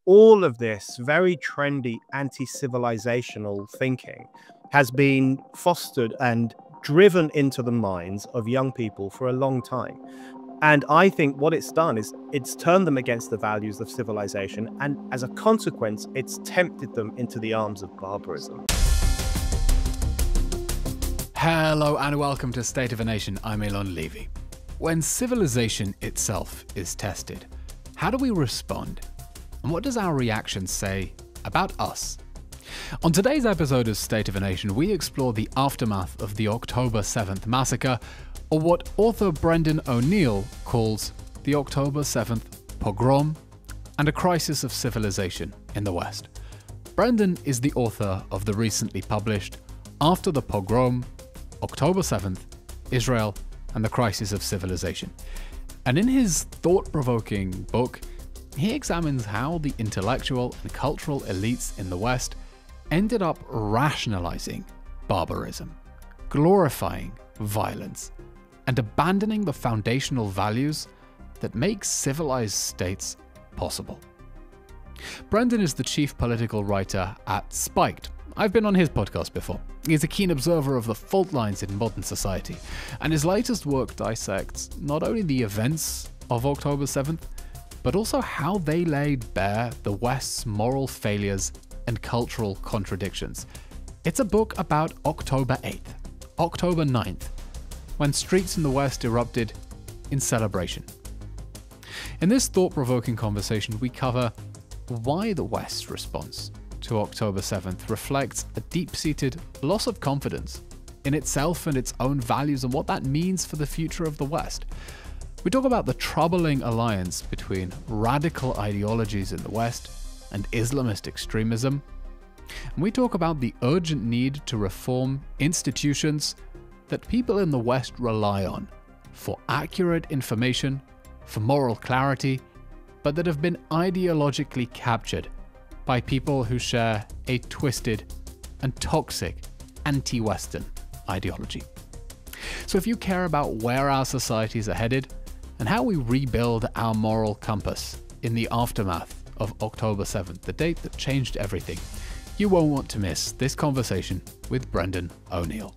all of this very trendy anti-civilizational thinking has been fostered and driven into the minds of young people for a long time. And I think what it's done is it's turned them against the values of civilization, and as a consequence, it's tempted them into the arms of barbarism. Hello and welcome to State of a Nation. I'm Eylon Levy. When civilization itself is tested, how do we respond? And what does our reaction say about us? On today's episode of State of a Nation, we explore the aftermath of the October 7th massacre, or what author Brendan O'Neill calls the October 7th pogrom and a crisis of civilization in the West. Brendan is the author of the recently published After the Pogrom, October 7th, Israel and the Crisis of Civilization. And in his thought-provoking book, he examines how the intellectual and cultural elites in the West ended up rationalizing barbarism, glorifying violence, and abandoning the foundational values that make civilized states possible. Brendan is the chief political writer at Spiked. I've been on his podcast before. He's a keen observer of the fault lines in modern society, and his latest work dissects not only the events of October 7th, but also how they laid bare the West's moral failures and cultural contradictions. It's a book about October 8th, October 9th, when streets in the West erupted in celebration. In this thought-provoking conversation, we cover why the West's response to October 7th reflects a deep-seated loss of confidence in itself and its own values and what that means for the future of the West. We talk about the troubling alliance between radical ideologies in the West and Islamist extremism. And we talk about the urgent need to reform institutions that people in the West rely on for accurate information, for moral clarity, but that have been ideologically captured by people who share a twisted and toxic anti-Western ideology. So if you care about where our societies are headed and how we rebuild our moral compass in the aftermath of October 7th, the date that changed everything, you won't want to miss this conversation with Brendan O'Neill.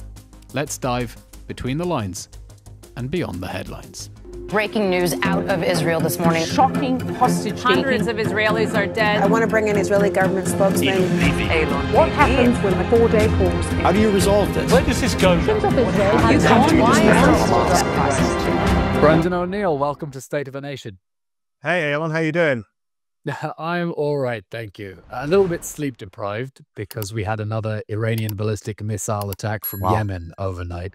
Let's dive between the lines and beyond the headlines. Breaking news out of Israel this morning. Shocking hostage taking. Hundreds of Israelis are dead. I want to bring in Israeli government spokesman. Eylon What Levy. happens when the 4-day pause? How do you resolve this? Where does this go? Brendan O'Neill, welcome to State of a Nation. Hey, Eylon, how you doing? I'm all right, thank you. A little bit sleep deprived because we had another Iranian ballistic missile attack from Yemen overnight.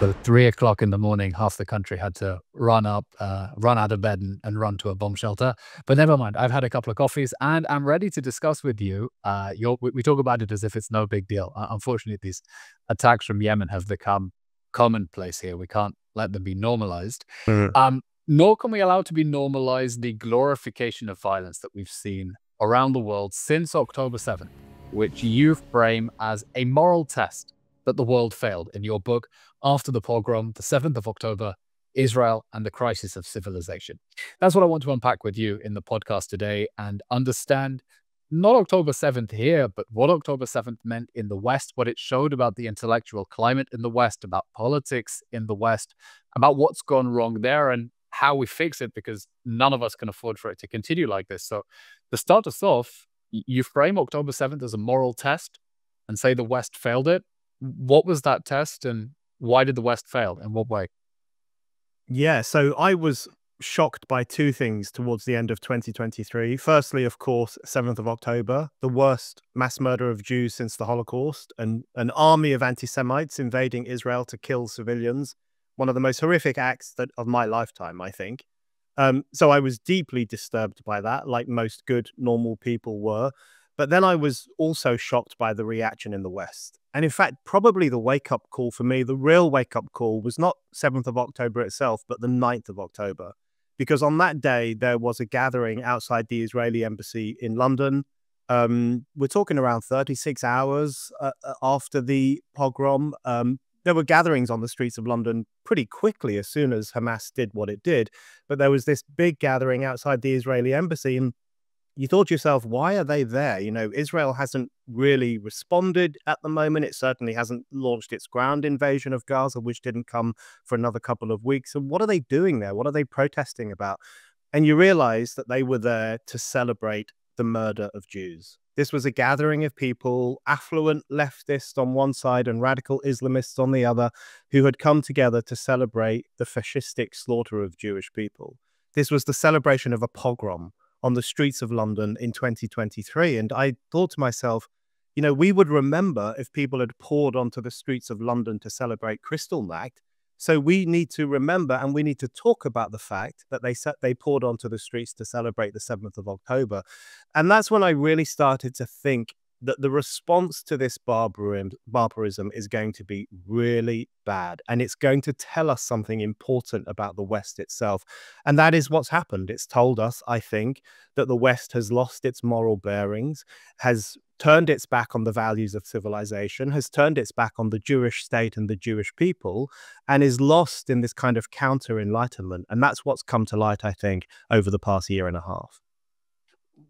But at 3 o'clock in the morning, half the country had to run out of bed and run to a bomb shelter. But never mind, I've had a couple of coffees and I'm ready to discuss with you. We talk about it as if it's no big deal. Unfortunately, these attacks from Yemen have become commonplace here. We can't let them be normalized. Nor can we allow to be normalized the glorification of violence that we've seen around the world since October 7th, which you frame as a moral test that the world failed in your book, After the Pogrom, the 7th of October, Israel and the Crisis of Civilization. That's what I want to unpack with you in the podcast today and understand not October 7th here, but what October 7th meant in the West, what it showed about the intellectual climate in the West, about politics in the West, about what's gone wrong there, and how we fix it, because none of us can afford for it to continue like this. So to start us off, you frame October 7th as a moral test and say the West failed it. What was that test and why did the West fail? In what way? Yeah, so I was shocked by two things towards the end of 2023. Firstly, of course, 7th of October, the worst mass murder of Jews since the Holocaust, and an army of anti-Semites invading Israel to kill civilians. One of the most horrific acts of my lifetime, I think. So I was deeply disturbed by that, like most good, normal people were. But then I was also shocked by the reaction in the West. And in fact, probably the wake-up call for me, the real wake-up call was not 7th of October itself, but the 9th of October. Because on that day, there was a gathering outside the Israeli embassy in London. We're talking around 36 hours after the pogrom. There were gatherings on the streets of London pretty quickly as soon as Hamas did what it did. But there was this big gathering outside the Israeli embassy. And you thought to yourself, why are they there? You know, Israel hasn't really responded at the moment. It certainly hasn't launched its ground invasion of Gaza, which didn't come for another couple of weeks. And what are they doing there? What are they protesting about? And you realize that they were there to celebrate the murder of Jews. This was a gathering of people, affluent leftists on one side and radical Islamists on the other, who had come together to celebrate the fascistic slaughter of Jewish people. This was the celebration of a pogrom on the streets of London in 2023. And I thought to myself, you know, we would remember if people had poured onto the streets of London to celebrate Kristallnacht. So we need to remember, and we need to talk about the fact that they poured onto the streets to celebrate the 7th of October. And that's when I really started to think that the response to this barbarism is going to be really bad. And it's going to tell us something important about the West itself. And that is what's happened. It's told us, I think, that the West has lost its moral bearings, has turned its back on the values of civilization, has turned its back on the Jewish state and the Jewish people, and is lost in this kind of counter-enlightenment. And that's what's come to light, I think, over the past year and a half.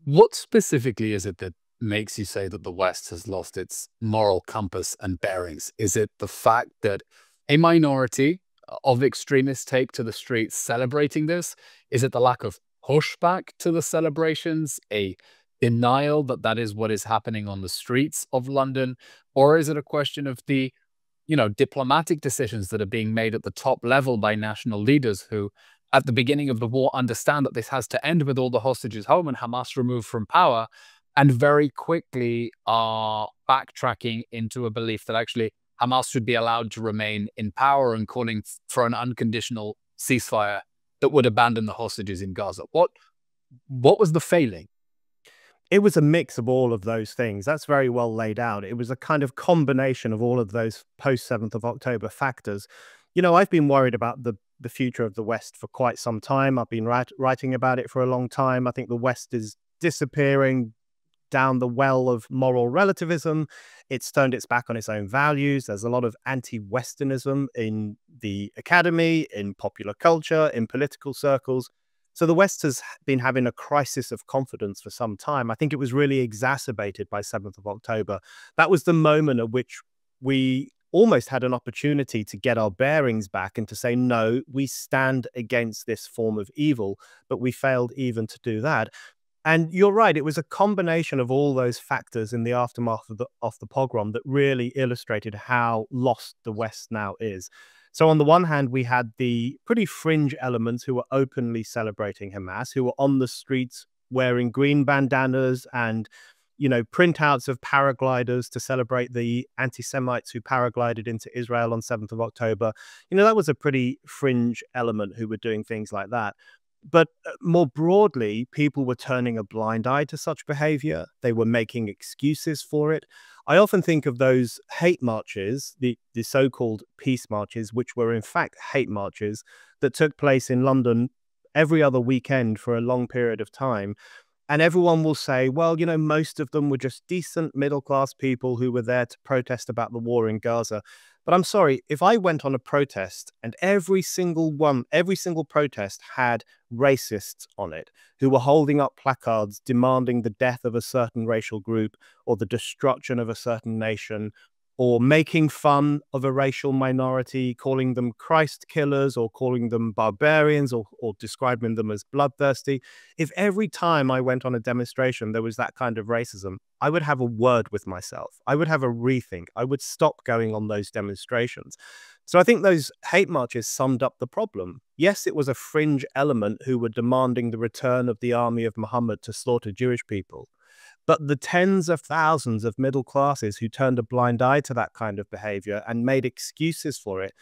What specifically is it that makes you say that the West has lost its moral compass and bearings? Is it the fact that a minority of extremists take to the streets celebrating this? Is it the lack of pushback to the celebrations, a denial that that is what is happening on the streets of London? Or is it a question of the, diplomatic decisions that are being made at the top level by national leaders who, at the beginning of the war, understand that this has to end with all the hostages home and Hamas removed from power, and very quickly are backtracking into a belief that actually Hamas should be allowed to remain in power and calling for an unconditional ceasefire that would abandon the hostages in Gaza? What was the failing? It was a mix of all of those things. That's very well laid out. It was a kind of combination of all of those post-7th of October factors. You know, I've been worried about the future of the West for quite some time. I've been writing about it for a long time. I think the West is disappearing down the well of moral relativism. It's turned its back on its own values. There's a lot of anti-Westernism in the academy, in popular culture, in political circles. So the West has been having a crisis of confidence for some time. I think it was really exacerbated by 7th of October. That was the moment at which we almost had an opportunity to get our bearings back and to say, no, we stand against this form of evil, but we failed even to do that. And you're right, it was a combination of all those factors in the aftermath of the pogrom that really illustrated how lost the West now is. So on the one hand, we had the pretty fringe elements who were openly celebrating Hamas, who were on the streets wearing green bandanas and, printouts of paragliders to celebrate the anti-Semites who paraglided into Israel on 7th of October. That was a pretty fringe element who were doing things like that. But more broadly, people were turning a blind eye to such behavior. They were making excuses for it. I often think of those hate marches, the so-called peace marches, which were in fact hate marches that took place in London every other weekend for a long period of time. And everyone will say, well, most of them were just decent middle-class people who were there to protest about the war in Gaza. But I'm sorry, if I went on a protest and every single protest had racists on it who were holding up placards demanding the death of a certain racial group or the destruction of a certain nation, or making fun of a racial minority, calling them Christ killers or calling them barbarians or describing them as bloodthirsty. If every time I went on a demonstration there was that kind of racism, I would have a word with myself. I would have a rethink. I would stop going on those demonstrations. So I think those hate marches summed up the problem. Yes, it was a fringe element who were demanding the return of the army of Muhammad to slaughter Jewish people. But the tens of thousands of middle classes who turned a blind eye to that kind of behavior and made excuses for it,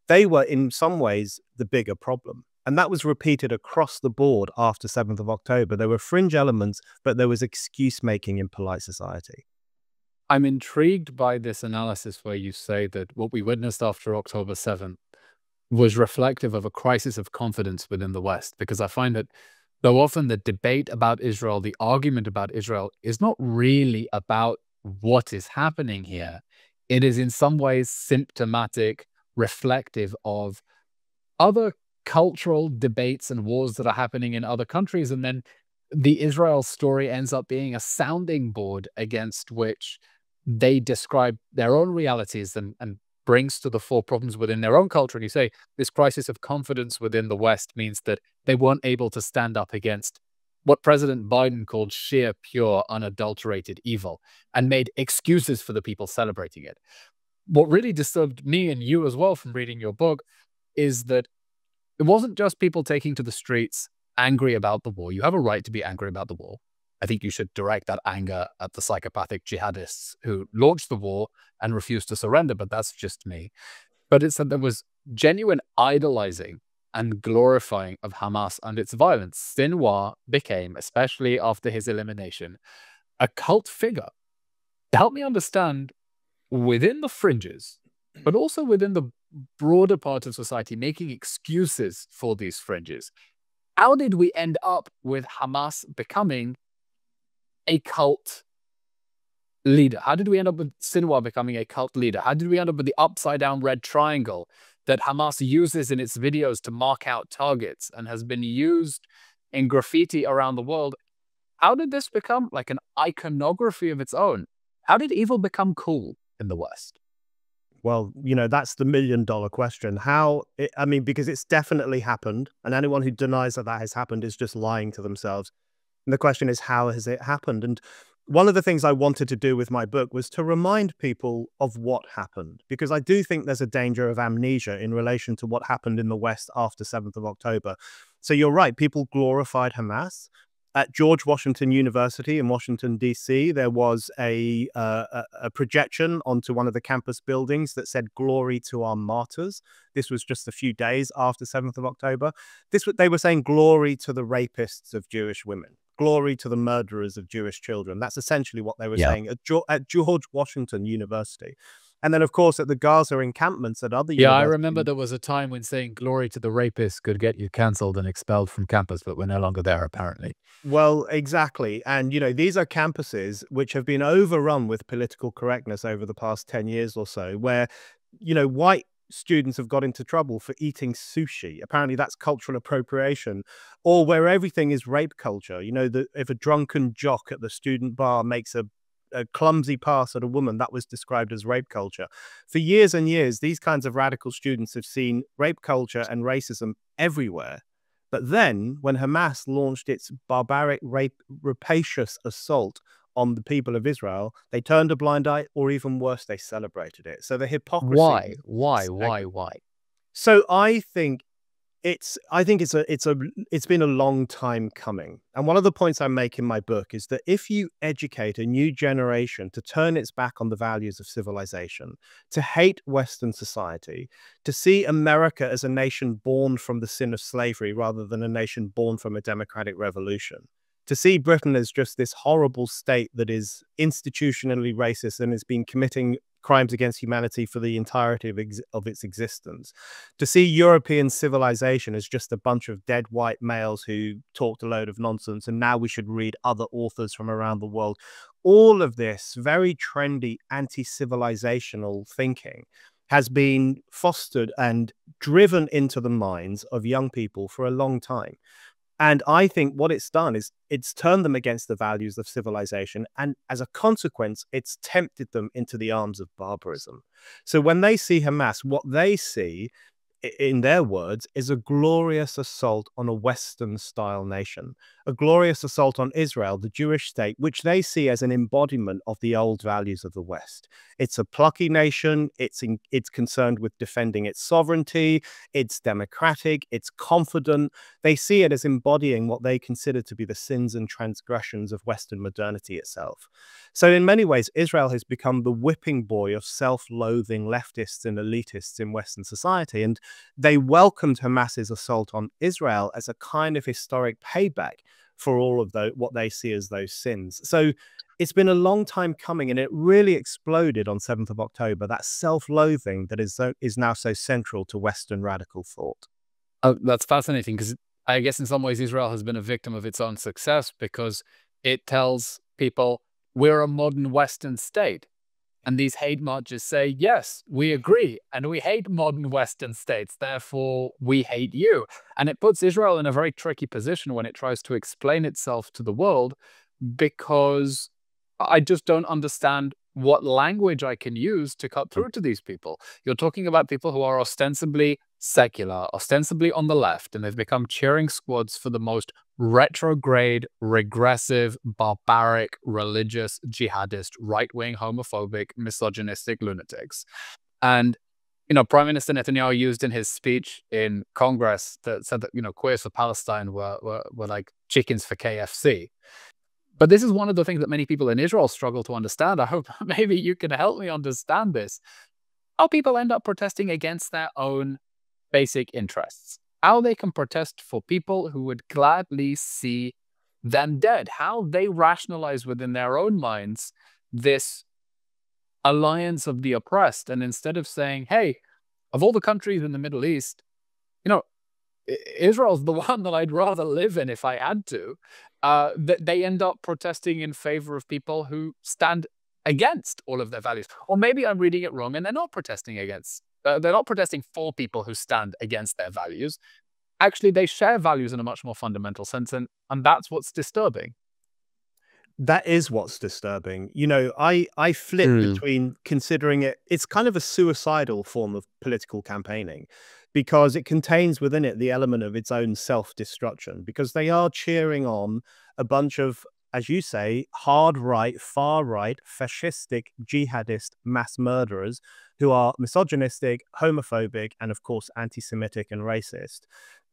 they were in some ways the bigger problem. And that was repeated across the board after 7th of October. There were fringe elements, but there was excuse making in polite society. I'm intrigued by this analysis where you say that what we witnessed after October 7th was reflective of a crisis of confidence within the West, because I find that though often the debate about Israel, the argument about Israel, is not really about what is happening here. It is in some ways symptomatic, reflective of other cultural debates and wars that are happening in other countries. And then the Israel story ends up being a sounding board against which they describe their own realities and brings to the fore problems within their own culture. And you say this crisis of confidence within the West means that they weren't able to stand up against what President Biden called sheer, pure, unadulterated evil and made excuses for the people celebrating it. What really disturbed me and you as well from reading your book is that it wasn't just people taking to the streets angry about the war. You have a right to be angry about the war. I think you should direct that anger at the psychopathic jihadists who launched the war and refused to surrender, but that's just me. But it's that there was genuine idolizing and glorifying of Hamas and its violence. Sinwar became, especially after his elimination, a cult figure. Help me understand, within the fringes, but also within the broader part of society, making excuses for these fringes, how did we end up with Hamas becoming a cult leader? How did we end up with Sinwar becoming a cult leader? How did we end up with the upside-down red triangle that Hamas uses in its videos to mark out targets and has been used in graffiti around the world? How did this become like an iconography of its own? How did evil become cool in the West? Well, that's the million-dollar question. Because it's definitely happened, and anyone who denies that has happened is just lying to themselves. And the question is, how has it happened? And one of the things I wanted to do with my book was to remind people of what happened, because I do think there's a danger of amnesia in relation to what happened in the West after 7th of October. So you're right, people glorified Hamas. At George Washington University in Washington, D.C., there was a projection onto one of the campus buildings that said, "Glory to our martyrs." This was just a few days after 7th of October. They were saying, "Glory to the rapists of Jewish women. Glory to the murderers of Jewish children." That's essentially what they were saying at George Washington University. And then, of course, at the Gaza encampments at other Yeah, I universities. remember there was a time when saying glory to the rapists could get you cancelled and expelled from campus, but we're no longer there, apparently. Well, exactly. And, these are campuses which have been overrun with political correctness over the past 10 years or so, where, white students have got into trouble for eating sushi. Apparently that's cultural appropriation, or where everything is rape culture. If a drunken jock at the student bar makes a clumsy pass at a woman, that was described as rape culture. For years and years, these kinds of radical students have seen rape culture and racism everywhere. But then, when Hamas launched its barbaric, rapacious assault on the people of Israel, they turned a blind eye, or even worse, they celebrated it. So the hypocrisy. Why? So I think it's been a long time coming. And one of the points I make in my book is that if you educate a new generation to turn its back on the values of civilization, to hate Western society, to see America as a nation born from the sin of slavery rather than a nation born from a democratic revolution, to see Britain as just this horrible state that is institutionally racist and has been committing crimes against humanity for the entirety of its existence, to see European civilization as just a bunch of dead white males who talked a load of nonsense, and now we should read other authors from around the world. All of this very trendy anti-civilizational thinking has been fostered and driven into the minds of young people for a long time. And I think what it's done is it's turned them against the values of civilization. And as a consequence, it's tempted them into the arms of barbarism. So when they see Hamas, what they see, in their words, is a glorious assault on a Western-style nation, a glorious assault on Israel, the Jewish state, which they see as an embodiment of the old values of the West. It's a plucky nation. It's concerned with defending its sovereignty. It's democratic. It's confident. They see it as embodying what they consider to be the sins and transgressions of Western modernity itself. So in many ways, Israel has become the whipping boy of self-loathing leftists and elitists in Western society. And they welcomed Hamas's assault on Israel as a kind of historic payback for all of what they see as those sins. So it's been a long time coming, and it really exploded on 7th of October, that self-loathing that is now so central to Western radical thought. Oh, that's fascinating, because I guess in some ways Israel has been a victim of its own success, because it tells people we're a modern Western state. And these hate marches say, yes, we agree, and we hate modern Western states, therefore we hate you. And it puts Israel in a very tricky position when it tries to explain itself to the world, because I just don't understand what language I can use to cut through to these people. You're talking about people who are ostensibly secular, ostensibly on the left, and they've become cheering squads for the most retrograde, regressive, barbaric, religious, jihadist, right-wing, homophobic, misogynistic lunatics. And, Prime Minister Netanyahu used in his speech in Congress that said that, queers for Palestine were like chickens for KFC. But this is one of the things that many people in Israel struggle to understand. I hope maybe you can help me understand this. How people end up protesting against their own basic interests. How they can protest for people who would gladly see them dead. How they rationalize within their own minds this alliance of the oppressed. And instead of saying, hey, of all the countries in the Middle East, Israel's the one that I'd rather live in if I had to, that they end up protesting in favor of people who stand against all of their values. Or maybe I'm reading it wrong and they're not protesting against. They're not protesting for people who stand against their values. Actually, they share values in a much more fundamental sense, and that's what's disturbing. That is what's disturbing. I flip between considering it's kind of a suicidal form of political campaigning, because it contains within it the element of its own self-destruction, because they are cheering on a bunch of, as you say, hard right, far right, fascistic, jihadist mass murderers who are misogynistic, homophobic, and of course, anti-Semitic and racist.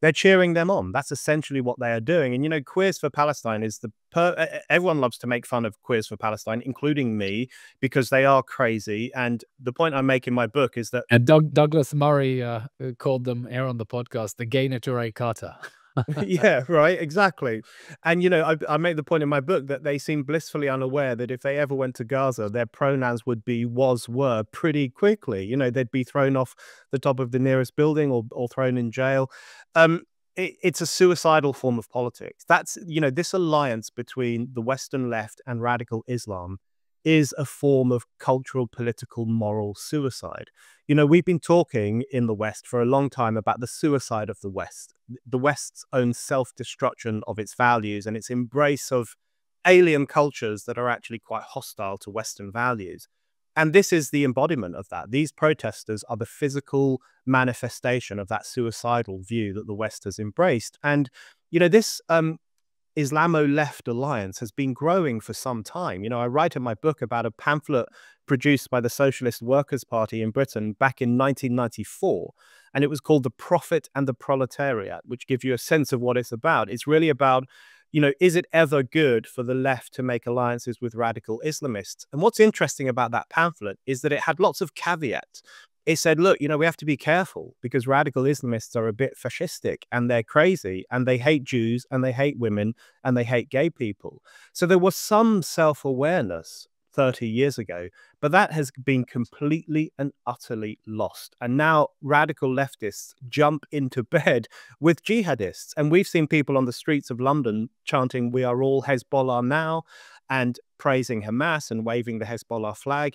They're cheering them on. That's essentially what they are doing. And, Queers for Palestine is everyone loves to make fun of Queers for Palestine, including me, because they are crazy. And the point I make in my book is that... And Douglas Murray called them here on the podcast, the gay Neturei Carter. Yeah, right, exactly. And, I make the point in my book that they seem blissfully unaware that if they ever went to Gaza, their pronouns would be was, were pretty quickly. They'd be thrown off the top of the nearest building or thrown in jail. It's a suicidal form of politics. That's, this alliance between the Western left and radical Islam is a form of cultural, political, moral suicide. We've been talking in the West for a long time about the suicide of the West's own self-destruction of its values and its embrace of alien cultures that are actually quite hostile to Western values. And this is the embodiment of that. These protesters are the physical manifestation of that suicidal view that the West has embraced. And, this Islamo-left alliance has been growing for some time. I write in my book about a pamphlet produced by the Socialist Workers' Party in Britain back in 1994, and it was called The Prophet and the Proletariat, which gives you a sense of what it's about. It's really about, is it ever good for the left to make alliances with radical Islamists? And what's interesting about that pamphlet is that it had lots of caveats. It said, look, we have to be careful because radical Islamists are a bit fascistic and they're crazy and they hate Jews and they hate women and they hate gay people. So there was some self-awareness 30 years ago, but that has been completely and utterly lost. And now radical leftists jump into bed with jihadists. And we've seen people on the streets of London chanting, "We are all Hezbollah now," and praising Hamas and waving the Hezbollah flag.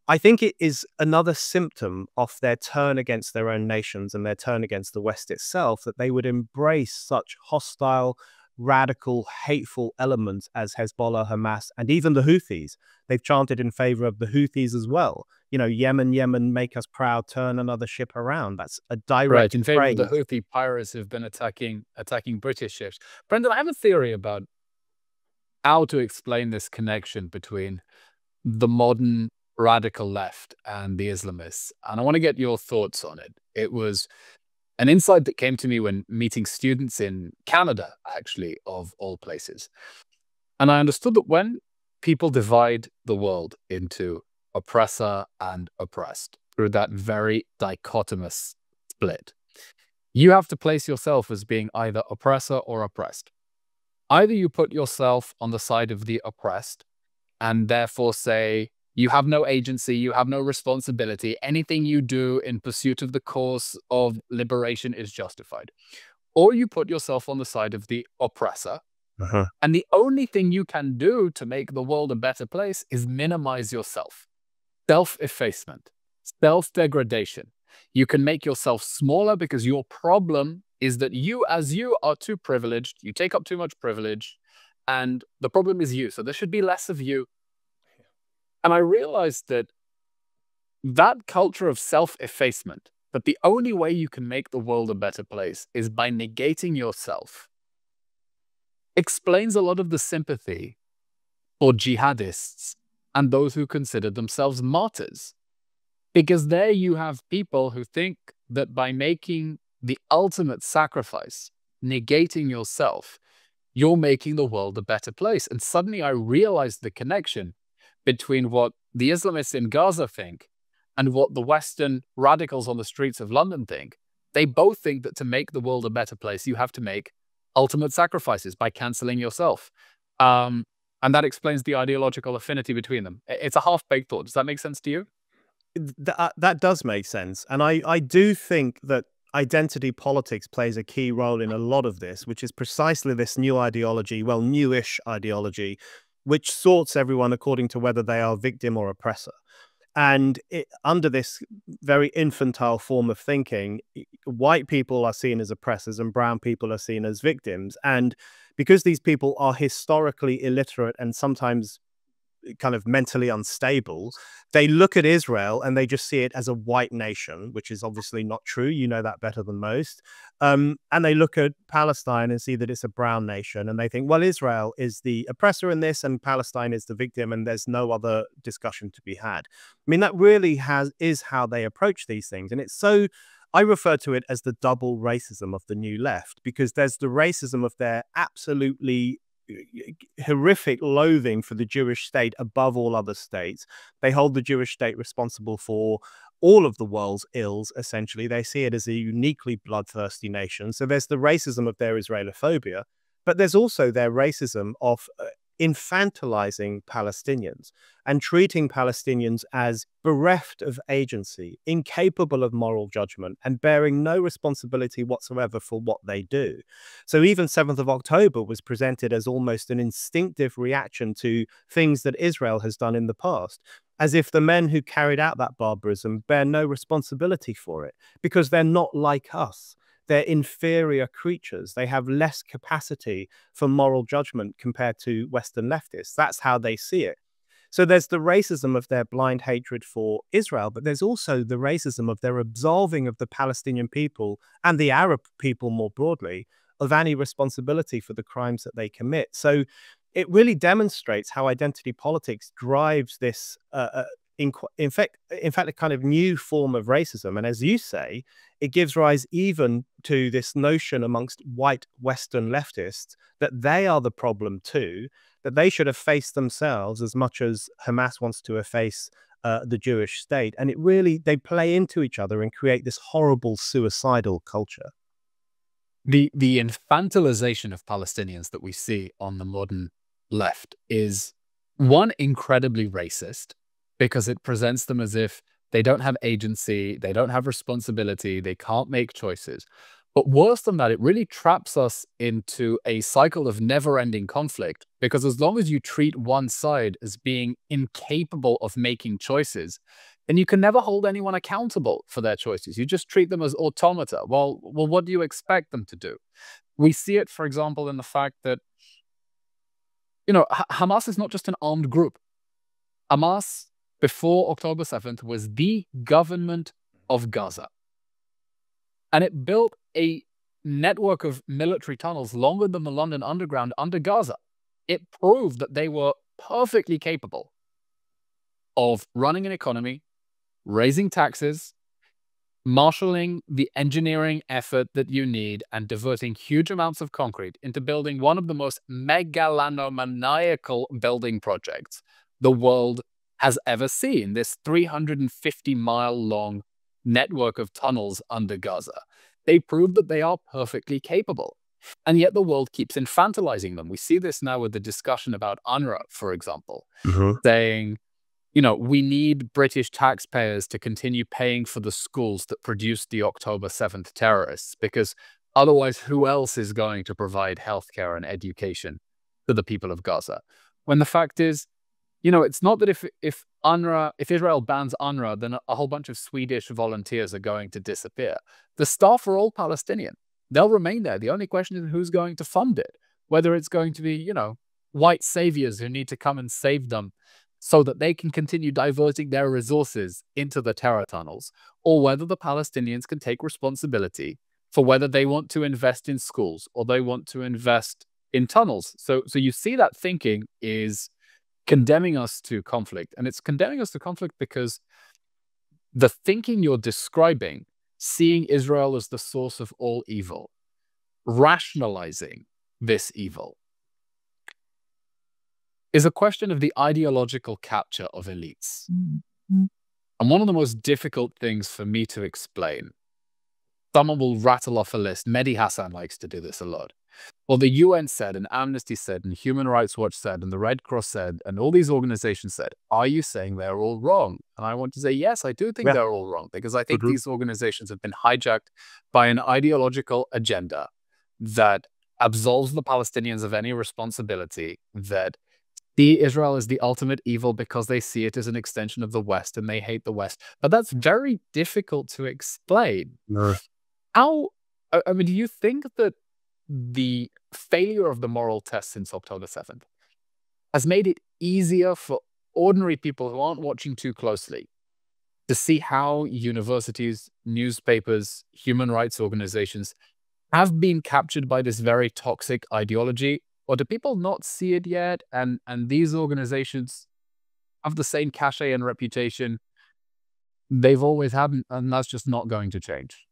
I think it is another symptom of their turn against their own nations and their turn against the West itself, that they would embrace such hostile, radical, hateful elements as Hezbollah, Hamas, and even the Houthis. They've chanted in favor of the Houthis as well. Yemen, make us proud, turn another ship around. That's a direct in favor of the Houthi pirates who've been attacking British ships. Brendan, I have a theory about how to explain this connection between the modern radical left and the Islamists, and I want to get your thoughts on it. It was an insight that came to me when meeting students in Canada, actually, of all places. And I understood that when people divide the world into oppressor and oppressed through that very dichotomous split, you have to place yourself as being either oppressor or oppressed. Either you put yourself on the side of the oppressed and therefore say, you have no agency, you have no responsibility. Anything you do in pursuit of the cause of liberation is justified. Or you put yourself on the side of the oppressor. And the only thing you can do to make the world a better place is minimize yourself. Self-effacement, self-degradation. You can make yourself smaller because your problem is that you, as you, are too privileged. You take up too much privilege, and the problem is you. So there should be less of you. And I realized that that culture of self-effacement, that the only way you can make the world a better place is by negating yourself, explains a lot of the sympathy for jihadists and those who consider themselves martyrs. Because there you have people who think that by making the ultimate sacrifice, negating yourself, you're making the world a better place. And suddenly I realized the connection between what the Islamists in Gaza think and what the Western radicals on the streets of London think. They both think that to make the world a better place, you have to make ultimate sacrifices by canceling yourself. And that explains the ideological affinity between them. It's a half-baked thought. Does that make sense to you? That does make sense. And I do think that identity politics plays a key role in a lot of this, which is precisely this new ideology, well, newish ideology, which sorts everyone according to whether they are victim or oppressor. And under this very infantile form of thinking, white people are seen as oppressors and brown people are seen as victims. And because these people are historically illiterate and sometimes kind of mentally unstable, they look at Israel and they just see it as a white nation, which is obviously not true. You know that better than most. And they look at Palestine and see that it's a brown nation. And they think, well, Israel is the oppressor in this and Palestine is the victim, and there's no other discussion to be had. I mean, that really is how they approach these things. And it's so, I refer to it as the double racism of the new left, because there's the racism of their absolutely horrific loathing for the Jewish state above all other states. They hold the Jewish state responsible for all of the world's ills, essentially. They see it as a uniquely bloodthirsty nation. So there's the racism of their Israelophobia, but there's also their racism of infantilizing Palestinians and treating Palestinians as bereft of agency, incapable of moral judgment, and bearing no responsibility whatsoever for what they do. So even 7th of October was presented as almost an instinctive reaction to things that Israel has done in the past, as if the men who carried out that barbarism bear no responsibility for it, because they're not like us. They're inferior creatures. They have less capacity for moral judgment compared to Western leftists. That's how they see it. So there's the racism of their blind hatred for Israel, but there's also the racism of their absolving of the Palestinian people and the Arab people more broadly of any responsibility for the crimes that they commit. So it really demonstrates how identity politics drives this in fact, a kind of new form of racism. And as you say, it gives rise even to this notion amongst white Western leftists that they are the problem too, that they should efface themselves as much as Hamas wants to efface the Jewish state. And it really, they play into each other and create this horrible suicidal culture. The infantilization of Palestinians that we see on the modern left is, one, incredibly racist, because it presents them as if they don't have agency, they don't have responsibility, they can't make choices. But worse than that, it really traps us into a cycle of never-ending conflict, because as long as you treat one side as being incapable of making choices, then you can never hold anyone accountable for their choices. You just treat them as automata. Well, what do you expect them to do? We see it, for example, in the fact that, you know, Hamas is not just an armed group. Hamas, before October 7th, was the government of Gaza. And it built a network of military tunnels longer than the London Underground under Gaza. It proved that they were perfectly capable of running an economy, raising taxes, marshalling the engineering effort that you need, and diverting huge amounts of concrete into building one of the most megalomaniacal building projects the world has ever seen, this 350-mile-long network of tunnels under Gaza. They prove that they are perfectly capable. And yet the world keeps infantilizing them. We see this now with the discussion about UNRWA, for example, saying, you know, we need British taxpayers to continue paying for the schools that produced the October 7th terrorists, because otherwise who else is going to provide healthcare and education to the people of Gaza? When the fact is, You know, it's not that if Israel bans UNRWA, then a whole bunch of Swedish volunteers are going to disappear. The staff are all Palestinian. They'll remain there. The only question is who's going to fund it. Whether it's going to be, you know, white saviors who need to come and save them so that they can continue diverting their resources into the terror tunnels, or whether the Palestinians can take responsibility for whether they want to invest in schools or they want to invest in tunnels. So you see that thinking is condemning us to conflict. And it's condemning us to conflict because the thinking you're describing, seeing Israel as the source of all evil, rationalizing this evil, is a question of the ideological capture of elites. And one of the most difficult things for me to explain, someone will rattle off a list. Mehdi Hassan likes to do this a lot. Well, the UN said, and Amnesty said, and Human Rights Watch said, and the Red Cross said, and all these organizations said, are you saying they're all wrong? And I want to say, yes, I do think they're all wrong, because I think these organizations have been hijacked by an ideological agenda that absolves the Palestinians of any responsibility, that see Israel as the ultimate evil because they see it as an extension of the West and they hate the West. But that's very difficult to explain. How, I mean, do you think that the failure of the moral test since October 7th has made it easier for ordinary people who aren't watching too closely to see how universities, newspapers, human rights organizations have been captured by this very toxic ideology? Or do people not see it yet? And these organizations have the same cachet and reputation they've always had, and that's just not going to change?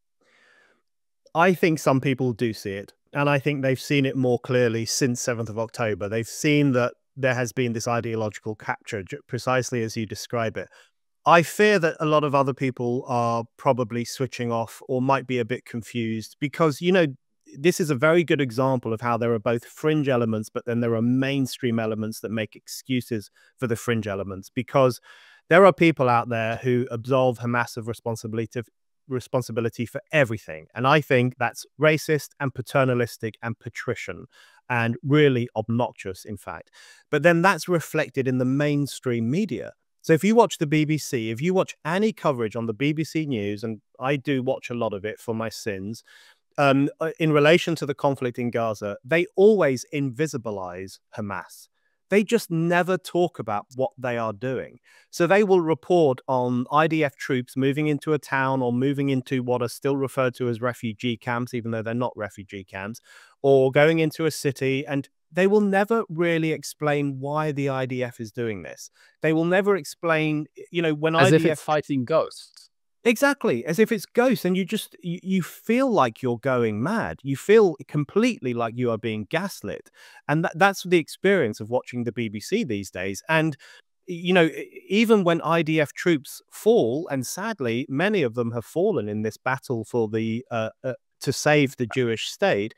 I think some people do see it. And I think they've seen it more clearly since 7th of October. They've seen that there has been this ideological capture, precisely as you describe it. I fear that a lot of other people are probably switching off or might be a bit confused because, you know, this is a very good example of how there are both fringe elements, but then there are mainstream elements that make excuses for the fringe elements, because there are people out there who absolve Hamas of responsibility for everything. And I think that's racist and paternalistic and patrician and really obnoxious, in fact. But then that's reflected in the mainstream media. So if you watch the BBC, if you watch any coverage on the BBC News, and I do watch a lot of it for my sins, in relation to the conflict in Gaza, they always invisibilize Hamas. They just never talk about what they are doing. So they will report on IDF troops moving into a town or moving into what are still referred to as refugee camps, even though they're not refugee camps, or going into a city, and they will never really explain why the IDF is doing this. They will never explain, you know, when As IDF... if it's fighting ghosts. Exactly, as if it's ghosts, and you feel like you're going mad. You feel completely like you are being gaslit, and that's the experience of watching the BBC these days. And you know, even when IDF troops fall, and sadly many of them have fallen in this battle for the to save the Jewish state,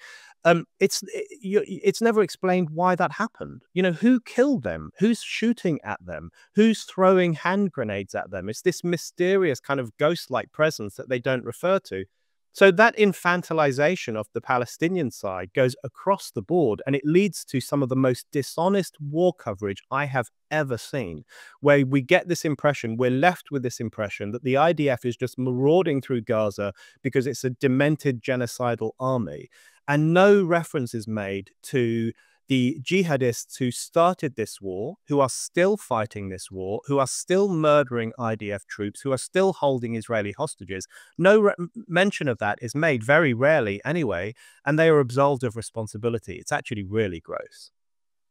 it's never explained why that happened. You know, who killed them? Who's shooting at them? Who's throwing hand grenades at them? It's this mysterious kind of ghost-like presence that they don't refer to. So that infantilization of the Palestinian side goes across the board, and it leads to some of the most dishonest war coverage I have ever seen, where we get this impression, we're left with this impression that the IDF is just marauding through Gaza because it's a demented genocidal army. And no reference is made to the jihadists who started this war, who are still fighting this war, who are still murdering IDF troops, who are still holding Israeli hostages. No mention of that is made, very rarely anyway, and they are absolved of responsibility. It's actually really gross.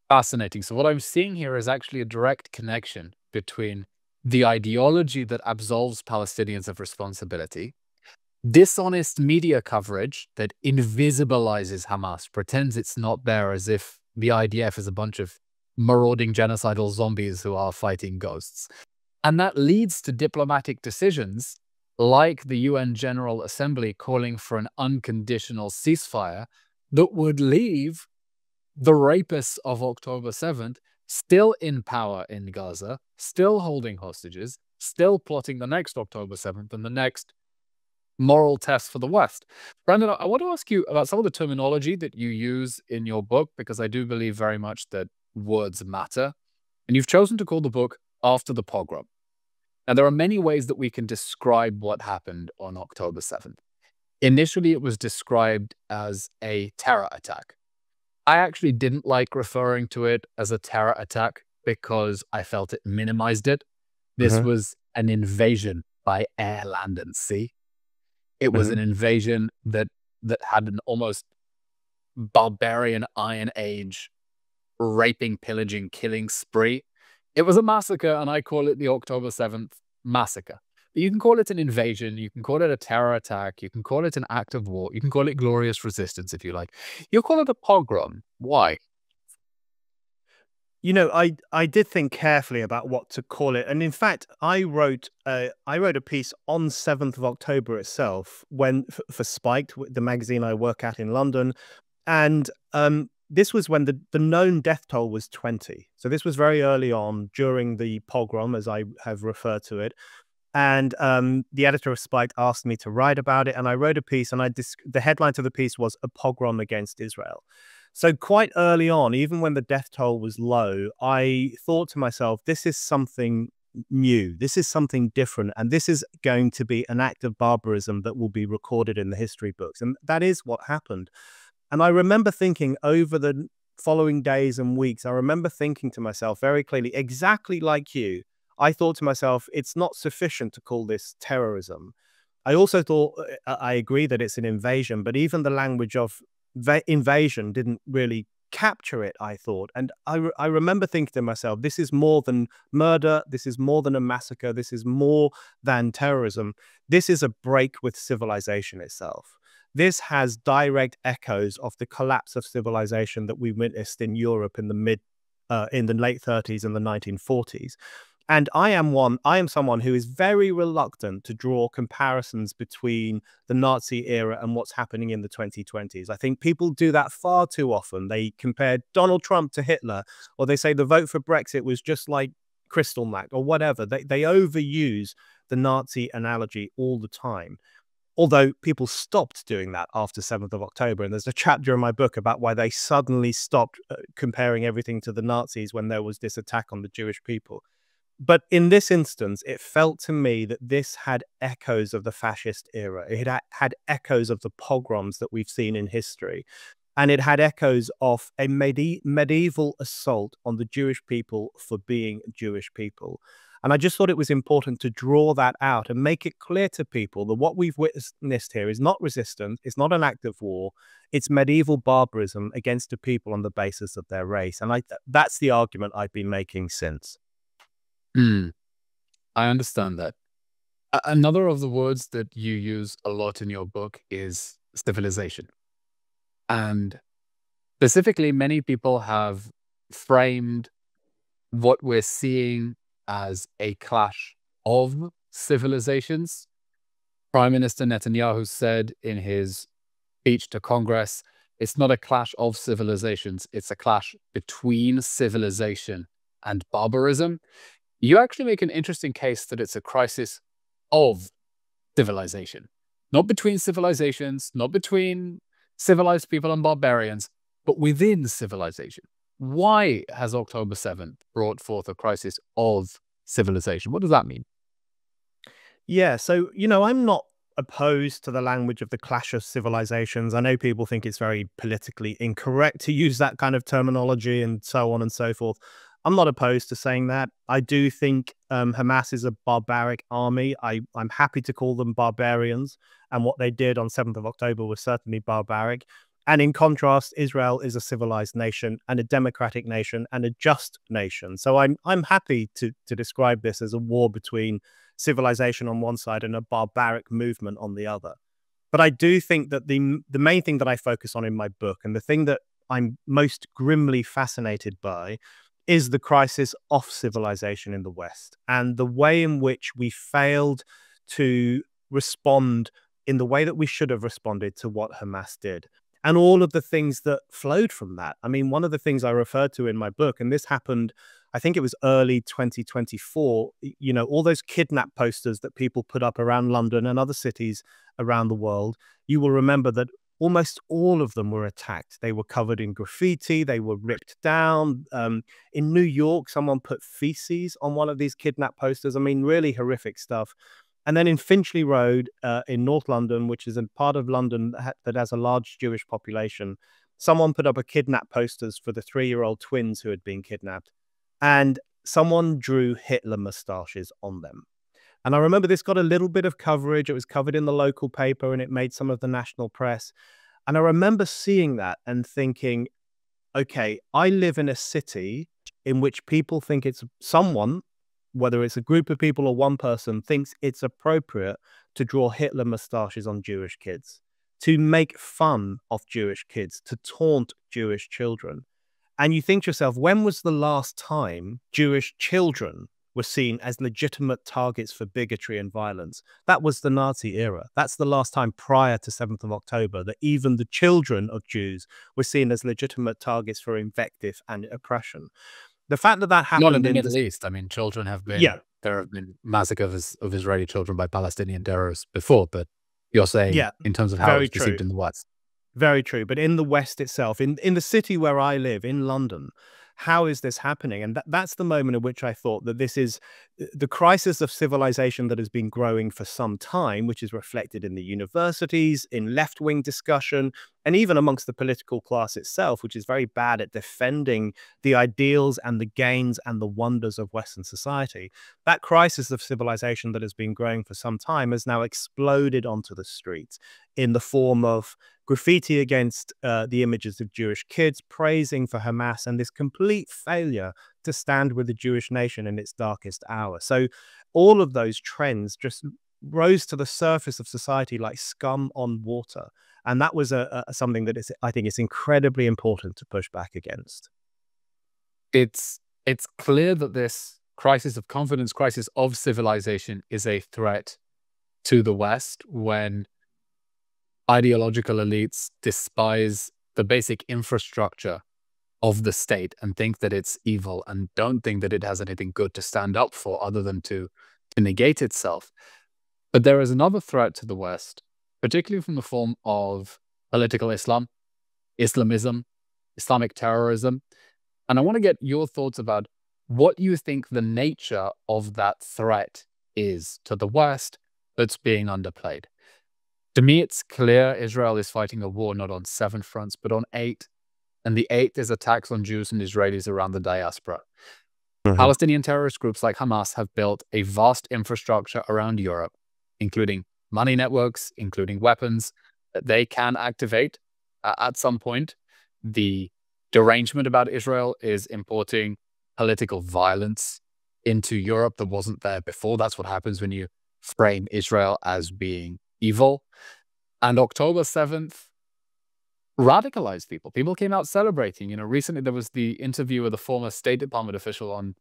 Fascinating. So what I'm seeing here is actually a direct connection between the ideology that absolves Palestinians of responsibility, dishonest media coverage that invisibilizes Hamas, pretends it's not there, as if the IDF is a bunch of marauding genocidal zombies who are fighting ghosts. And that leads to diplomatic decisions like the UN General Assembly calling for an unconditional ceasefire that would leave the rapists of October 7th still in power in Gaza, still holding hostages, still plotting the next October 7th and the next moral test for the West. Brandon, I want to ask you about some of the terminology that you use in your book, because I do believe very much that words matter. And you've chosen to call the book After the Pogrom. Now, there are many ways that we can describe what happened on October 7th. Initially, it was described as a terror attack. I actually didn't like referring to it as a terror attack because I felt it minimized it. This was an invasion by air, land, and sea. It was an invasion that had an almost barbarian Iron Age raping, pillaging, killing spree. It was a massacre, and I call it the October 7th massacre. You can call it an invasion, you can call it a terror attack, you can call it an act of war, you can call it glorious resistance if you like. You call it a pogrom. Why? You know, I did think carefully about what to call it, and in fact, I wrote a piece on 7th of October itself for Spiked, the magazine I work at in London, and this was when the known death toll was 20. So this was very early on during the pogrom, as I have referred to it. And the editor of Spiked asked me to write about it, and I wrote a piece, and the headline to the piece was "A Pogrom Against Israel." So quite early on, even when the death toll was low, I thought to myself, this is something new, this is something different, and this is going to be an act of barbarism that will be recorded in the history books. And that is what happened. And I remember thinking over the following days and weeks, I remember thinking to myself very clearly, exactly like you, I thought to myself, it's not sufficient to call this terrorism. I also thought, I agree that it's an invasion, but even the language of invasion didn't really capture it, I thought. And I remember thinking to myself, this is more than murder, this is more than a massacre, this is more than terrorism. This is a break with civilization itself. This has direct echoes of the collapse of civilization that we witnessed in Europe in the late 30s and the 1940s. And I am someone who is very reluctant to draw comparisons between the Nazi era and what's happening in the 2020s. I think people do that far too often. They compare Donald Trump to Hitler, or they say the vote for Brexit was just like Kristallnacht or whatever. They overuse the Nazi analogy all the time. Although people stopped doing that after 7th of October. And there's a chapter in my book about why they suddenly stopped comparing everything to the Nazis when there was this attack on the Jewish people. But in this instance, it felt to me that this had echoes of the fascist era. It had echoes of the pogroms that we've seen in history. And it had echoes of a medieval assault on the Jewish people for being Jewish people. And I just thought it was important to draw that out and make it clear to people that what we've witnessed here is not resistance, it's not an act of war, it's medieval barbarism against a people on the basis of their race. And that's the argument I've been making since. I understand that. Another of the words that you use a lot in your book is civilization. And specifically, many people have framed what we're seeing as a clash of civilizations. Prime Minister Netanyahu said in his speech to Congress, it's not a clash of civilizations, it's a clash between civilization and barbarism. You actually make an interesting case that it's a crisis of civilization. Not between civilizations, not between civilized people and barbarians, but within civilization. Why has October 7th brought forth a crisis of civilization? What does that mean? Yeah, so, I'm not opposed to the language of the clash of civilizations. I know people think it's very politically incorrect to use that kind of terminology and so on and so forth. I'm not opposed to saying that. I do think Hamas is a barbaric army. I'm happy to call them barbarians, and what they did on 7th of October was certainly barbaric. And in contrast, Israel is a civilized nation and a democratic nation and a just nation. So I'm happy to describe this as a war between civilization on one side and a barbaric movement on the other. But I do think that the main thing that I focus on in my book, and the thing that I'm most grimly fascinated by, is the crisis of civilization in the West and the way in which we failed to respond in the way that we should have responded to what Hamas did. And all of the things that flowed from that. I mean, one of the things I referred to in my book, and this happened, I think it was early 2024, all those kidnap posters that people put up around London and other cities around the world, you will remember that almost all of them were attacked. They were covered in graffiti. They were ripped down. In New York, someone put feces on one of these kidnap posters. I mean, really horrific stuff. And then in Finchley Road in North London, which is a part of London that has a large Jewish population, someone put up a kidnap posters for the 3-year-old twins who had been kidnapped. And someone drew Hitler moustaches on them. And I remember this got a little bit of coverage. It was covered in the local paper and it made some of the national press. And I remember seeing that and thinking, okay, I live in a city in which people think it's someone, whether it's a group of people or one person, thinks it's appropriate to draw Hitler moustaches on Jewish kids, to make fun of Jewish kids, to taunt Jewish children. And you think to yourself, when was the last time Jewish children were seen as legitimate targets for bigotry and violence? That was the Nazi era. That's the last time prior to 7th of October that even the children of Jews were seen as legitimate targets for invective and oppression. The fact that that happened Not in the Middle East. I mean, children have been, there have been massacres of Israeli children by Palestinian terrorists before, but you're saying in terms of how it's perceived in the West. Very true. But in the West itself, in the city where I live, in London, how is this happening? And that's the moment at which I thought that this is the crisis of civilization that has been growing for some time, which is reflected in the universities, in left-wing discussion, and even amongst the political class itself, which is very bad at defending the ideals and the gains and the wonders of Western society. That crisis of civilization that has been growing for some time has now exploded onto the streets in the form of graffiti against the images of Jewish kids, praising for Hamas, and this complete failure to stand with the Jewish nation in its darkest hour. So all of those trends just rose to the surface of society like scum on water. And that was something that I think is incredibly important to push back against. It's clear that this crisis of confidence, crisis of civilization is a threat to the West when ideological elites despise the basic infrastructure of the state and think that it's evil and don't think that it has anything good to stand up for other than to negate itself. But there is another threat to the West, particularly from the form of political Islam, Islamism, Islamic terrorism. And I want to get your thoughts about what you think the nature of that threat is to the West that's being underplayed. To me, it's clear Israel is fighting a war not on 7 fronts, but on 8. And the 8th is attacks on Jews and Israelis around the diaspora. Palestinian terrorist groups like Hamas have built a vast infrastructure around Europe, including money networks, including weapons that they can activate at some point. The derangement about Israel is importing political violence into Europe that wasn't there before. That's what happens when you frame Israel as being evil. And October 7th radicalized people. People came out celebrating. You know, recently there was the interview with a former State Department official on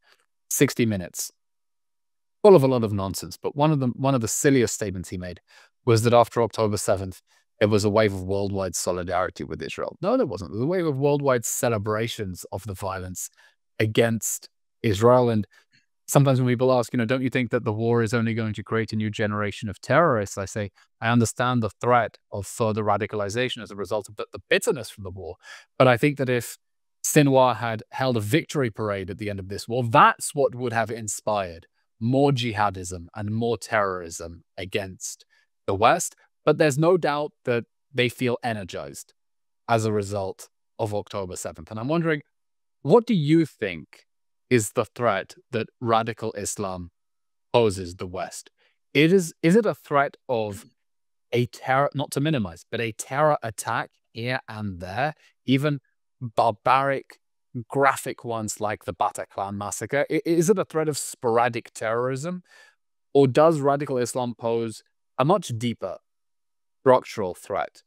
60 Minutes. Full of a lot of nonsense, but one of the silliest statements he made was that after October 7th, it was a wave of worldwide solidarity with Israel. No, there wasn't. There was a wave of worldwide celebrations of the violence against Israel. And sometimes when people ask, you know, don't you think that the war is only going to create a new generation of terrorists? I say, I understand the threat of further radicalization as a result of the bitterness from the war. But I think that if Sinwar had held a victory parade at the end of this war, that's what would have inspired more jihadism and more terrorism against the West. But there's no doubt that they feel energized as a result of October 7th. And I'm wondering, what do you think is the threat that radical Islam poses the West? Is it a threat of a terror, not to minimize, but a terror attack here and there, even barbaric, graphic ones like the Bataclan massacre? Is it a threat of sporadic terrorism? Or does radical Islam pose a much deeper structural threat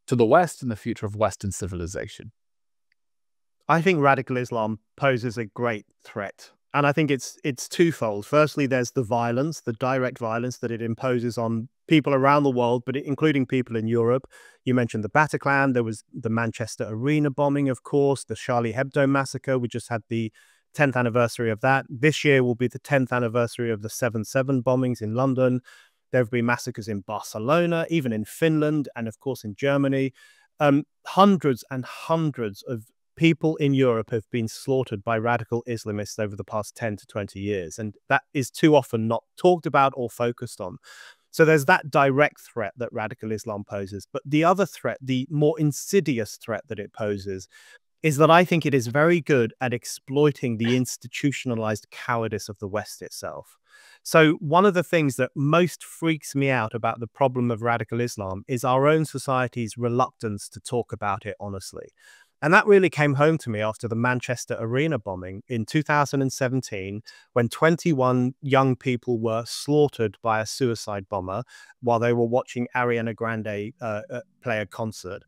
to the West and the future of Western civilization? I think radical Islam poses a great threat. And I think it's twofold. Firstly, there's the violence, the direct violence that it imposes on people around the world, but including people in Europe. You mentioned the Bataclan. There was the Manchester Arena bombing, of course, the Charlie Hebdo massacre. We just had the 10th anniversary of that. This year will be the 10th anniversary of the 7/7 bombings in London. There have been massacres in Barcelona, even in Finland, and of course in Germany. Hundreds and hundreds of people in Europe have been slaughtered by radical Islamists over the past 10 to 20 years. And that is too often not talked about or focused on. So there's that direct threat that radical Islam poses. But the other threat, the more insidious threat that it poses, is that I think it is very good at exploiting the institutionalized cowardice of the West itself. So one of the things that most freaks me out about the problem of radical Islam is our own society's reluctance to talk about it honestly. And that really came home to me after the Manchester Arena bombing in 2017, when 21 young people were slaughtered by a suicide bomber while they were watching Ariana Grande play a concert.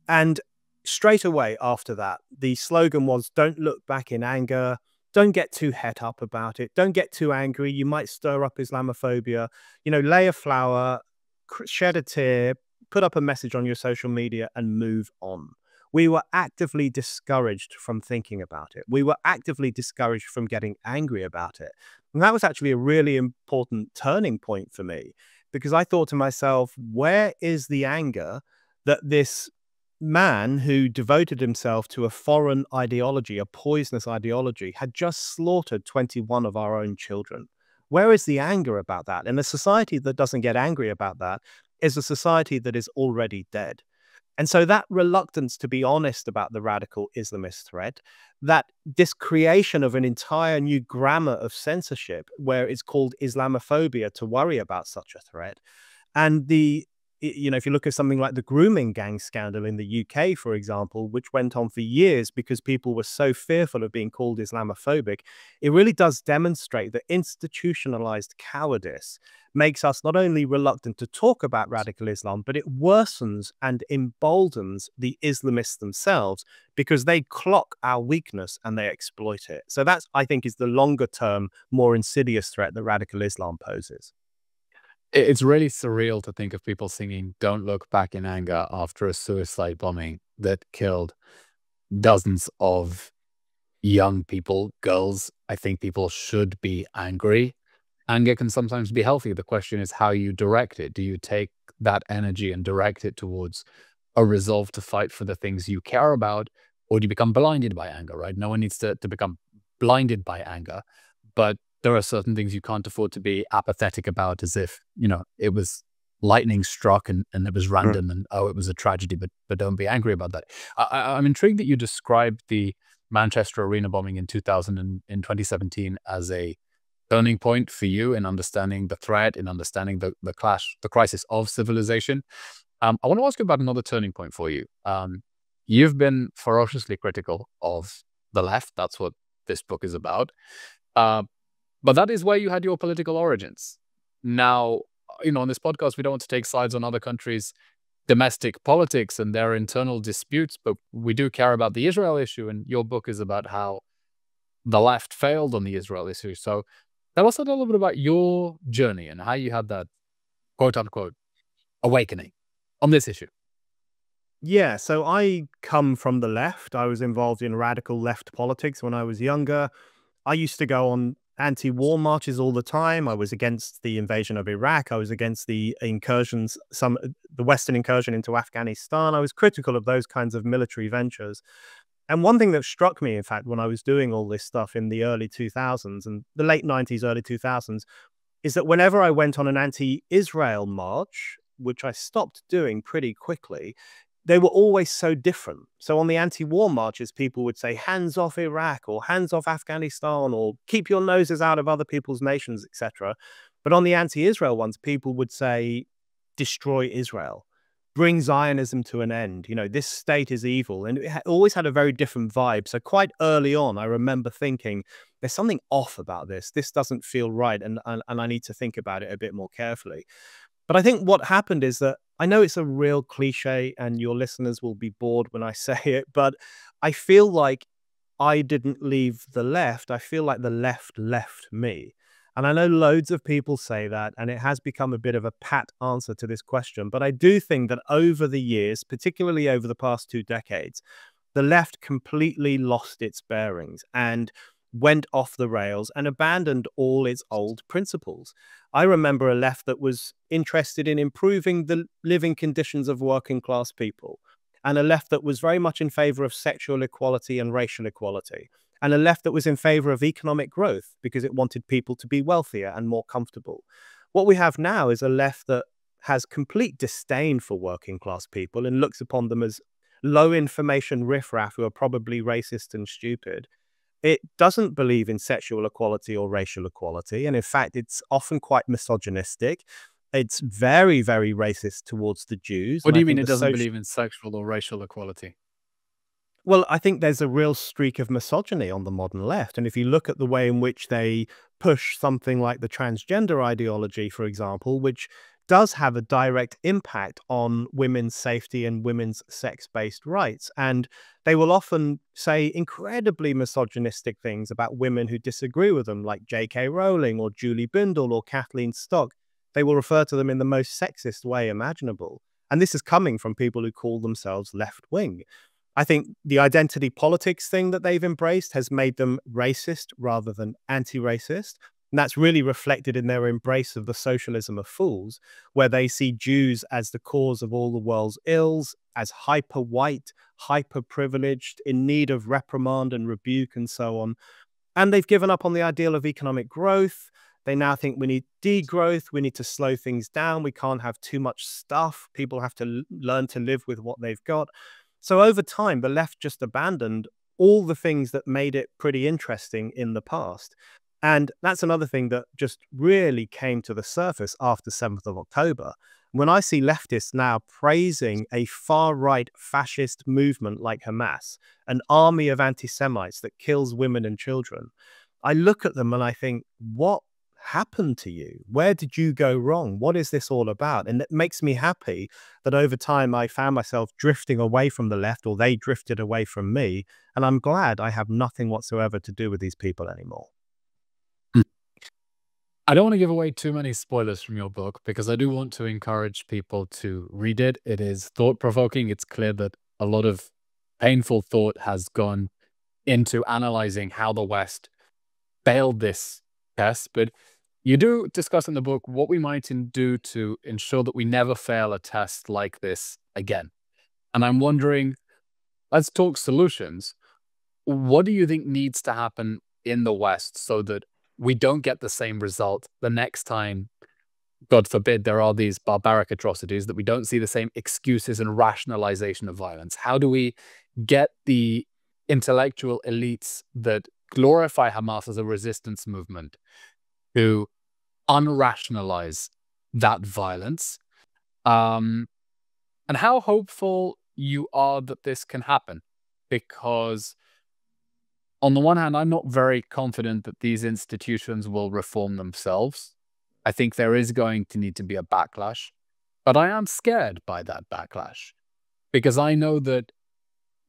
And straight away after that, the slogan was, "Don't look back in anger. Don't get too het up about it. Don't get too angry. You might stir up Islamophobia. You know, lay a flower, shed a tear, put up a message on your social media and move on." We were actively discouraged from thinking about it. We were actively discouraged from getting angry about it. And that was actually a really important turning point for me, because I thought to myself, where is the anger that this man who devoted himself to a foreign ideology, a poisonous ideology, had just slaughtered 21 of our own children? Where is the anger about that? And a society that doesn't get angry about that is a society that is already dead. And so that reluctance to be honest about the radical Islamist threat, that this creation of an entire new grammar of censorship where it's called Islamophobia to worry about such a threat, and if you look at something like the grooming gang scandal in the UK, for example, which went on for years because people were so fearful of being called Islamophobic, it really does demonstrate that institutionalized cowardice makes us not only reluctant to talk about radical Islam, but it worsens and emboldens the Islamists themselves because they clock our weakness and they exploit it. So that's, I think, is the longer term, more insidious threat that radical Islam poses. It's really surreal to think of people singing "Don't Look Back in Anger" after a suicide bombing that killed dozens of young people, girls. I think people should be angry. Anger can sometimes be healthy. The question is how you direct it. Do you take that energy and direct it towards a resolve to fight for the things you care about, or do you become blinded by anger, right? No one needs to become blinded by anger, but there are certain things you can't afford to be apathetic about, as if, it was lightning struck and it was random and, oh, it was a tragedy, but don't be angry about that. I'm intrigued that you described the Manchester Arena bombing in 2017 as a turning point for you in understanding the threat, in understanding the crisis of civilization. I want to ask you about another turning point for you. You've been ferociously critical of the left. That's what this book is about. But that is where you had your political origins. Now, on this podcast, we don't want to take sides on other countries' domestic politics and their internal disputes, but we do care about the Israel issue, and your book is about how the left failed on the Israel issue. So tell us a little bit about your journey and how you had that quote-unquote awakening on this issue. Yeah, so I come from the left. I was involved in radical left politics when I was younger. I used to go on anti-war marches all the time. I was against the invasion of Iraq. I was against the incursions, the Western incursion into Afghanistan. I was critical of those kinds of military ventures. And one thing that struck me, in fact, when I was doing all this stuff in the early 2000s and the late 90s, early 2000s, is that whenever I went on an anti-Israel march, which I stopped doing pretty quickly, they were always so different. So on the anti-war marches, people would say, hands off Iraq or hands off Afghanistan or keep your noses out of other people's nations, etc. But on the anti-Israel ones, people would say, destroy Israel, bring Zionism to an end. This state is evil. And it always had a very different vibe. So quite early on, I remember thinking, there's something off about this. This doesn't feel right. And I need to think about it a bit more carefully. But I think what happened is that, I know it's a real cliche and your listeners will be bored when I say it, but I feel like I didn't leave the left. I feel like the left left me. And I know loads of people say that, and it has become a bit of a pat answer to this question. But I do think that over the years, particularly over the past 2 decades, the left completely lost its bearings. And went off the rails and abandoned all its old principles. I remember a left that was interested in improving the living conditions of working class people, and a left that was very much in favor of sexual equality and racial equality, and a left that was in favor of economic growth because it wanted people to be wealthier and more comfortable. What we have now is a left that has complete disdain for working class people and looks upon them as low information riffraff who are probably racist and stupid. It doesn't believe in sexual equality or racial equality, and in fact, it's often quite misogynistic. It's very, very racist towards the Jews. What and do I you mean think it the doesn't social- believe in sexual or racial equality? Well, I think there's a real streak of misogyny on the modern left. And if you look at the way in which they push something like the transgender ideology, for example, which does have a direct impact on women's safety and women's sex-based rights. And they will often say incredibly misogynistic things about women who disagree with them, like J.K. Rowling or Julie Bindel or Kathleen Stock. They will refer to them in the most sexist way imaginable. And this is coming from people who call themselves left-wing. I think the identity politics thing that they've embraced has made them racist rather than anti-racist. And that's really reflected in their embrace of the socialism of fools, where they see Jews as the cause of all the world's ills, as hyper-white, hyper-privileged, in need of reprimand and rebuke and so on. And they've given up on the ideal of economic growth. They now think we need degrowth, we need to slow things down, we can't have too much stuff, people have to learn to live with what they've got. So over time, the left just abandoned all the things that made it pretty interesting in the past. And that's another thing that just really came to the surface after 7th of October. When I see leftists now praising a far-right fascist movement like Hamas, an army of anti-Semites that kills women and children, I look at them and I think, what happened to you? Where did you go wrong? What is this all about? And it makes me happy that over time I found myself drifting away from the left, or they drifted away from me. And I'm glad I have nothing whatsoever to do with these people anymore. I don't want to give away too many spoilers from your book because I do want to encourage people to read it. It is thought-provoking. It's clear that a lot of painful thought has gone into analyzing how the West failed this test. But you do discuss in the book what we might do to ensure that we never fail a test like this again. And I'm wondering, let's talk solutions. What do you think needs to happen in the West so that we don't get the same result the next time, God forbid, there are these barbaric atrocities, that we don't see the same excuses and rationalization of violence? How do we get the intellectual elites that glorify Hamas as a resistance movement to unrationalize that violence? And how hopeful you are that this can happen? Because on the one hand, I'm not very confident that these institutions will reform themselves. I think there is going to need to be a backlash, but I am scared by that backlash because I know that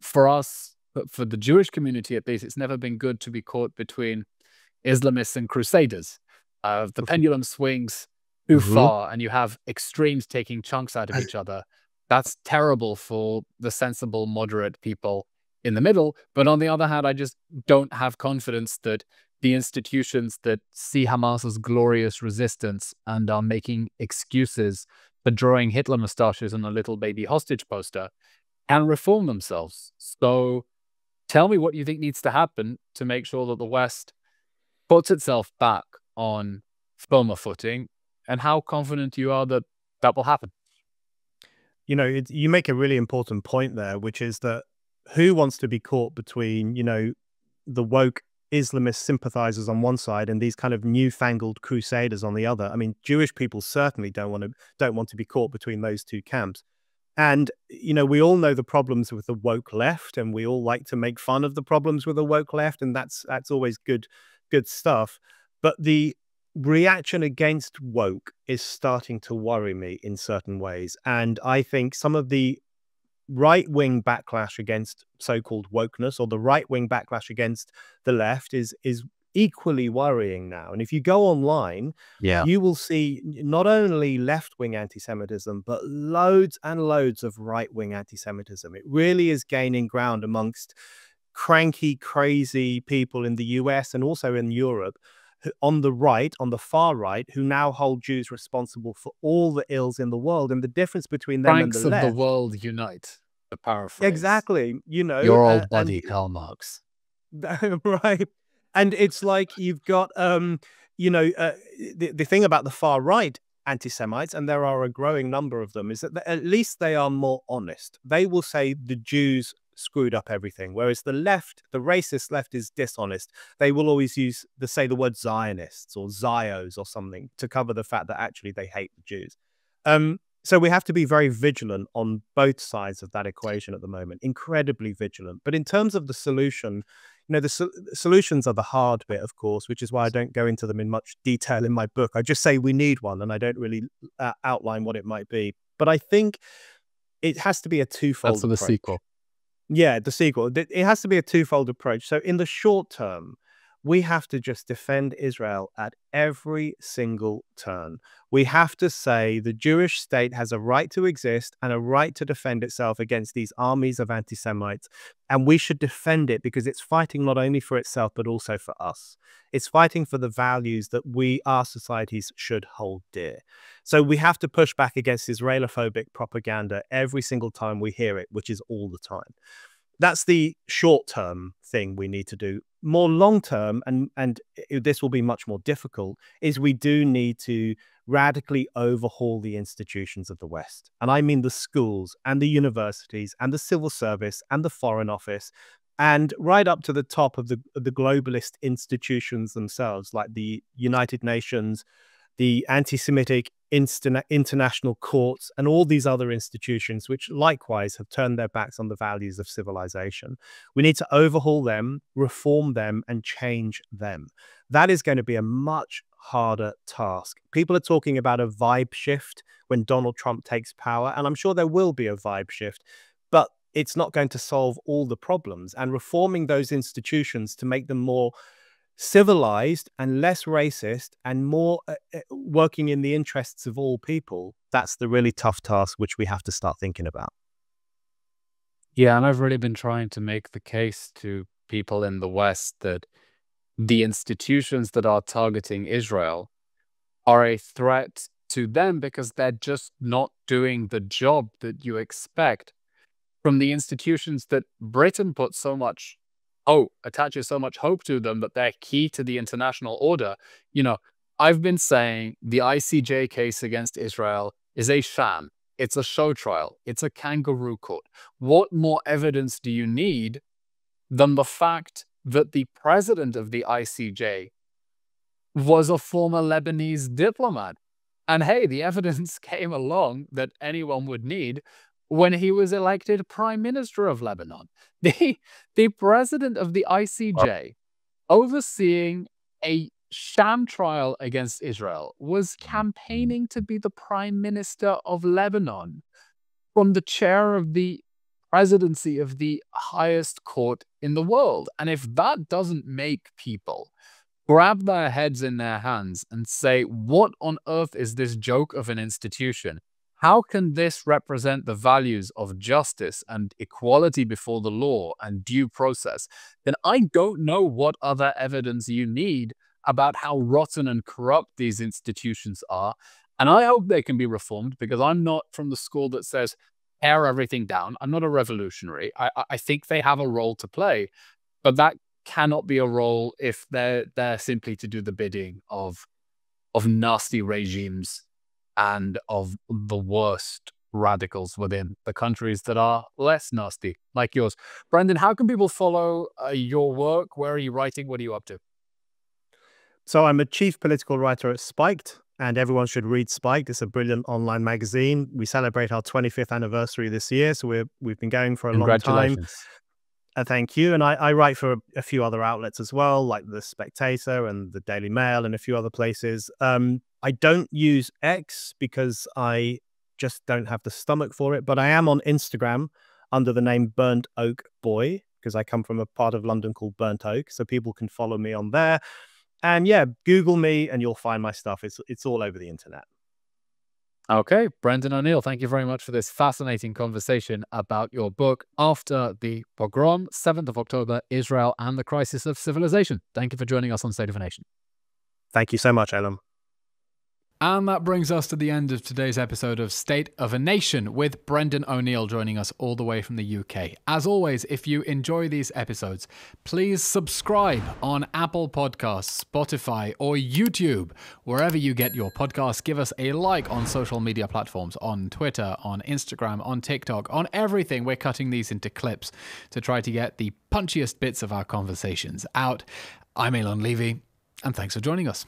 for us, for the Jewish community at least, it's never been good to be caught between Islamists and Crusaders. The pendulum swings too far and you have extremes taking chunks out of each other. That's terrible for the sensible, moderate people in the middle. But on the other hand, I just don't have confidence that the institutions that see Hamas as glorious resistance and are making excuses for drawing Hitler mustaches on a little baby hostage poster can reform themselves. So tell me what you think needs to happen to make sure that the West puts itself back on firmer footing, and how confident you are that that will happen. You know, you make a really important point there, which is that who wants to be caught between, you know, the woke Islamist sympathizers on one side and these kind of newfangled crusaders on the other? I mean, Jewish people certainly don't want to be caught between those two camps. And, you know, we all know the problems with the woke left, and we all like to make fun of the problems with the woke left, and that's always good stuff. But the reaction against woke is starting to worry me in certain ways. And I think some of the right-wing backlash against so-called wokeness, or the right-wing backlash against the left, is equally worrying now. And if you go online, you will see not only left-wing anti-Semitism, but loads and loads of right-wing anti-Semitism. It really is gaining ground amongst cranky, crazy people in the US and also in Europe on the right, on the far right, who now hold Jews responsible for all the ills in the world. And the difference between them and the Franks of the left. world unite, to paraphrase. Exactly. Your old buddy, Karl Marx. Right. And it's like you've got, the thing about the far right anti-Semites, and there are a growing number of them, is that at least they are more honest. They will say the Jews screwed up everything, whereas the left, the racist left, is dishonest. They will always say the word Zionists or Zios or something to cover the fact that actually they hate the Jews. So we have to be very vigilant on both sides of that equation at the moment, incredibly vigilant. But in terms of the solution, the solutions are the hard bit, of course, which is why I don't go into them in much detail in my book. I just say we need one, and I don't really outline what it might be. But I think it has to be a twofold That's for the approach. sequel. Yeah, the sequel. It has to be a twofold approach. So in the short term, we have to just defend Israel at every single turn. We have to say the Jewish state has a right to exist and a right to defend itself against these armies of anti-Semites. And we should defend it because it's fighting not only for itself, but also for us. It's fighting for the values that our societies should hold dear. So we have to push back against Israelophobic propaganda every single time we hear it, which is all the time. That's the short-term thing we need to do. More long-term, and this will be much more difficult, is we do need to radically overhaul the institutions of the West. And I mean the schools and the universities and the civil service and the Foreign Office, and right up to the top of the globalist institutions themselves, like the United Nations, the anti-Semitic international courts, and all these other institutions, which likewise have turned their backs on the values of civilization. We need to overhaul them, reform them, and change them. That is going to be a much harder task. People are talking about a vibe shift when Donald Trump takes power, and I'm sure there will be a vibe shift, but it's not going to solve all the problems. And reforming those institutions to make them more civilized and less racist and more working in the interests of all people, that's the really tough task which we have to start thinking about. Yeah, and I've really been trying to make the case to people in the West that the institutions that are targeting Israel are a threat to them because they're just not doing the job that you expect from the institutions that Britain put so much attaches so much hope to them, that they're key to the international order. I've been saying the ICJ case against Israel is a sham. It's a show trial. It's a kangaroo court. What more evidence do you need than the fact that the president of the ICJ was a former Lebanese diplomat? And hey, the evidence came along that anyone would need when he was elected prime minister of Lebanon. The president of the ICJ, overseeing a sham trial against Israel, was campaigning to be the prime minister of Lebanon from the chair of the presidency of the highest court in the world. And if that doesn't make people grab their heads in their hands and say, what on earth is this joke of an institution? How can this represent the values of justice and equality before the law and due process? Then I don't know what other evidence you need about how rotten and corrupt these institutions are. And I hope they can be reformed, because I'm not from the school that says, tear everything down. I'm not a revolutionary. I think they have a role to play, but that cannot be a role if they're simply to do the bidding of nasty regimes and of the worst radicals within the countries that are less nasty, like yours. Brendan, how can people follow your work? Where are you writing? What are you up to? So I'm a chief political writer at Spiked, and everyone should read Spiked. It's a brilliant online magazine. We celebrate our 25th anniversary this year, so we've been going for a long time. Congratulations. Thank you. And I write for a few other outlets as well, like The Spectator and the Daily Mail and a few other places. I don't use X because I just don't have the stomach for it, but I am on Instagram under the name Burnt Oak Boy, because I come from a part of London called Burnt Oak, so people can follow me on there. And yeah, Google me and you'll find my stuff. It's all over the internet. Okay, Brendan O'Neill, thank you very much for this fascinating conversation about your book, After the Pogrom, 7th of October, Israel and the Crisis of Civilization. Thank you for joining us on State of a Nation. Thank you so much, Eylon. And that brings us to the end of today's episode of State of a Nation, with Brendan O'Neill joining us all the way from the UK. As always, if you enjoy these episodes, please subscribe on Apple Podcasts, Spotify, or YouTube. Wherever you get your podcasts, give us a like on social media platforms, on Twitter, on Instagram, on TikTok, on everything. We're cutting these into clips to try to get the punchiest bits of our conversations out. I'm Eylon Levy, and thanks for joining us.